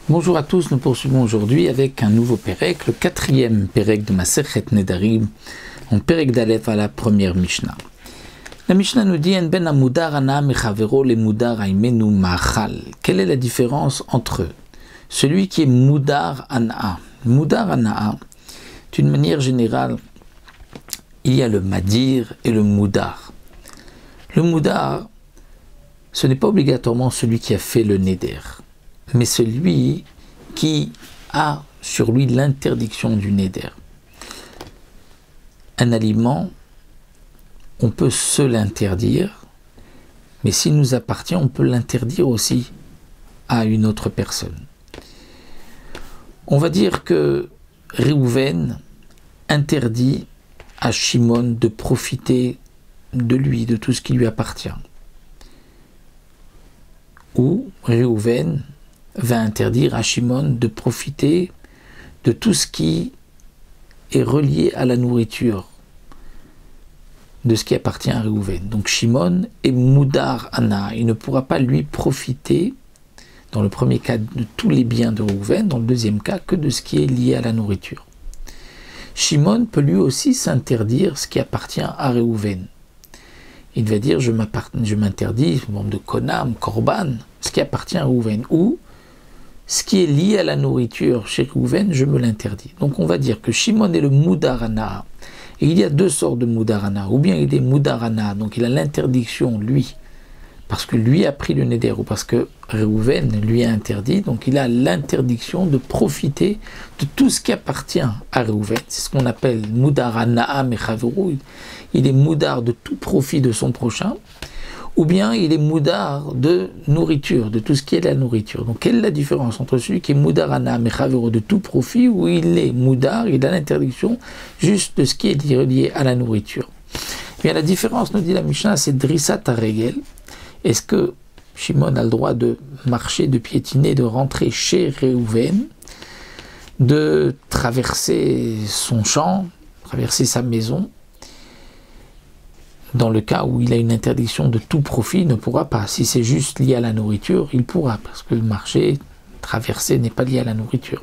Bonjour à tous, nous poursuivons aujourd'hui avec un nouveau Pérec, le quatrième Pérec de Masechet Nedarim, en Pérec d'Aleph à la première Mishnah. La Mishnah nous dit « En ben amudar ana mechavero le mudar aimenu ma'achal » Quelle est la différence entre celui qui est mudar ana? Mudar ana, d'une manière générale, il y a le madir et le mudar. Le mudar, ce n'est pas obligatoirement celui qui a fait le neder, mais celui qui a sur lui l'interdiction du neder. Un aliment, on peut se l'interdire, mais s'il nous appartient, on peut l'interdire aussi à une autre personne. On va dire que Réhouven interdit à Shimon de profiter de lui, de tout ce qui lui appartient. Ou Réhouven va interdire à Shimon de profiter de tout ce qui est relié à la nourriture, de ce qui appartient à Réhouven. Donc Shimon est Mudar Ana, il ne pourra pas lui profiter, dans le premier cas, de tous les biens de Réhouven, dans le deuxième cas, que de ce qui est lié à la nourriture. Shimon peut lui aussi s'interdire ce qui appartient à Réhouven. Il va dire, je m'interdis, de Konam, Korban, ce qui appartient à Réhouven, ou ce qui est lié à la nourriture chez Réhouven, je me l'interdis. Donc on va dire que Shimon est le Mudarana. Et il y a deux sortes de Mudarana. Ou bien il est Mudarana, donc il a l'interdiction, lui, parce que lui a pris le neder, ou parce que Réhouven lui a interdit, donc il a l'interdiction de profiter de tout ce qui appartient à Réhouven. C'est ce qu'on appelle Mudarana Mechaveru. Il est Mudar de tout profit de son prochain. Ou bien il est moudar de nourriture, de tout ce qui est la nourriture. Donc quelle est la différence entre celui qui est moudarana mechavero de tout profit, où il est moudar, il a l'interdiction juste de ce qui est lié à la nourriture? Eh bien la différence, nous dit la Mishnah, c'est drissat haregel. Est-ce que Shimon a le droit de marcher, de piétiner, de rentrer chez Réhouven, de traverser son champ, traverser sa maison? Dans le cas où il a une interdiction de tout profit, il ne pourra pas. Si c'est juste lié à la nourriture, il pourra, parce que le marché traversé n'est pas lié à la nourriture.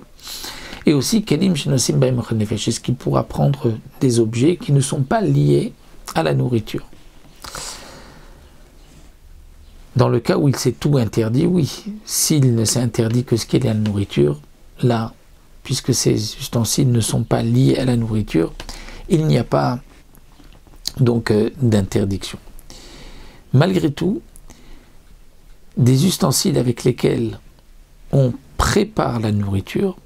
Et aussi, est-ce qu'il pourra prendre des objets qui ne sont pas liés à la nourriture? Dans le cas où il s'est tout interdit, oui. S'il ne s'est interdit que ce qui est lié à la nourriture, là, puisque ces ustensiles ne sont pas liés à la nourriture, il n'y a pas donc d'interdiction. Malgré tout, des ustensiles avec lesquels on prépare la nourriture,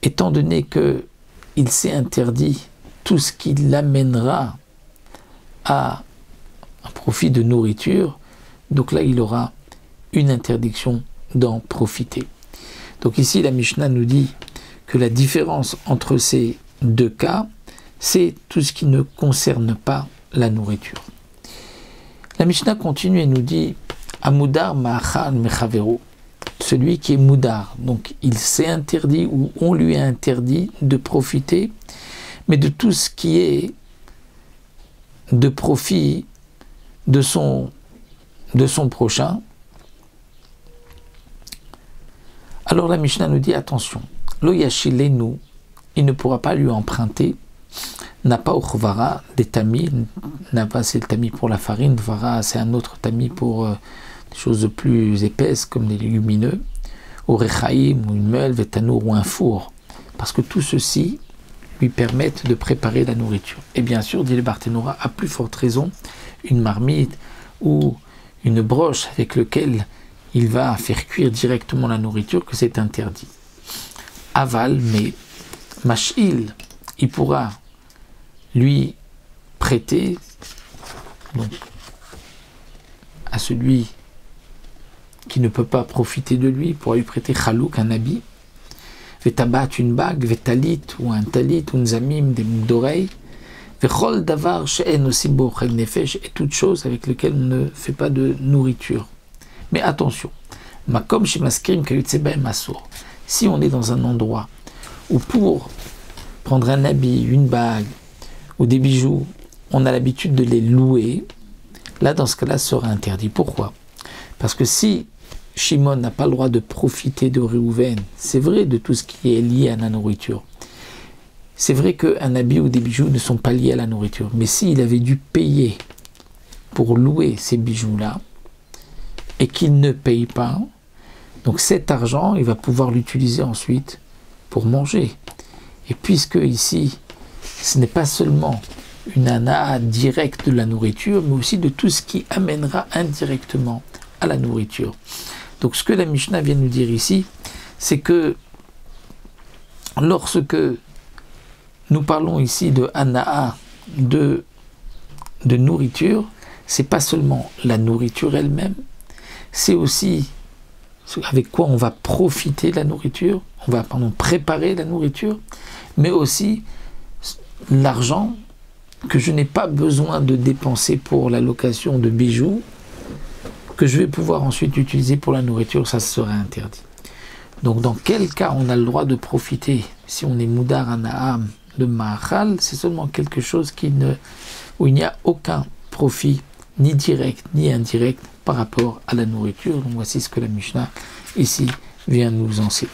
étant donné qu'il s'est interdit tout ce qui l'amènera à un profit de nourriture, donc là il aura une interdiction d'en profiter. Donc ici la Mishnah nous dit que la différence entre ces deux cas, c'est tout ce qui ne concerne pas la nourriture. La Mishnah continue et nous dit Amudar ma'achal mechavero, celui qui est moudar, donc il s'est interdit ou on lui a interdit de profiter, mais de tout ce qui est de profit de son prochain. Alors la Mishnah nous dit attention, lo yashilenu, il ne pourra pas lui emprunter. Napa ou chvara, des tamis. Napa c'est le tamis pour la farine, vara c'est un autre tamis pour des choses plus épaisses comme les légumineux, ou rechaim, ou une meule, vetanour ou un four, parce que tout ceci lui permettent de préparer la nourriture. Et bien sûr, dit le Barthénora, à plus forte raison, une marmite ou une broche avec lequel il va faire cuire directement la nourriture, que c'est interdit. Aval, mais mashil, il pourra lui prêter donc, à celui qui ne peut pas profiter de lui, pourra lui prêter chalouk, un habit, vetabat, une bague, vetalit, ou un talit, ou un zamim, des boucles d'oreilles, vechol davar she'en aussi bochel nefesh, et toute chose avec lesquelles on ne fait pas de nourriture. Mais attention, makom shemaskrim kayutsebem asur, si on est dans un endroit où pour prendre un habit, une bague, ou des bijoux, on a l'habitude de les louer, là dans ce cas-là, ça sera interdit. Pourquoi? Parce que si Shimon n'a pas le droit de profiter de Réhouven, c'est vrai de tout ce qui est lié à la nourriture. C'est vrai qu'un habit ou des bijoux ne sont pas liés à la nourriture, mais s'il avait dû payer pour louer ces bijoux-là, et qu'il ne paye pas, donc cet argent, il va pouvoir l'utiliser ensuite pour manger. Et puisque ici, ce n'est pas seulement une anaa directe de la nourriture, mais aussi de tout ce qui amènera indirectement à la nourriture. Donc ce que la Mishnah vient nous dire ici, c'est que lorsque nous parlons ici de anaa, de nourriture, c'est pas seulement la nourriture elle-même, c'est aussi avec quoi on va profiter de la nourriture, on va préparer la nourriture, mais aussi l'argent que je n'ai pas besoin de dépenser pour la location de bijoux, que je vais pouvoir ensuite utiliser pour la nourriture, ça serait interdit. Donc dans quel cas on a le droit de profiter, si on est moudar ana'am de ma'achal, c'est seulement quelque chose où il n'y a aucun profit, ni direct, ni indirect, par rapport à la nourriture. Donc voici ce que la Mishnah ici vient nous enseigner.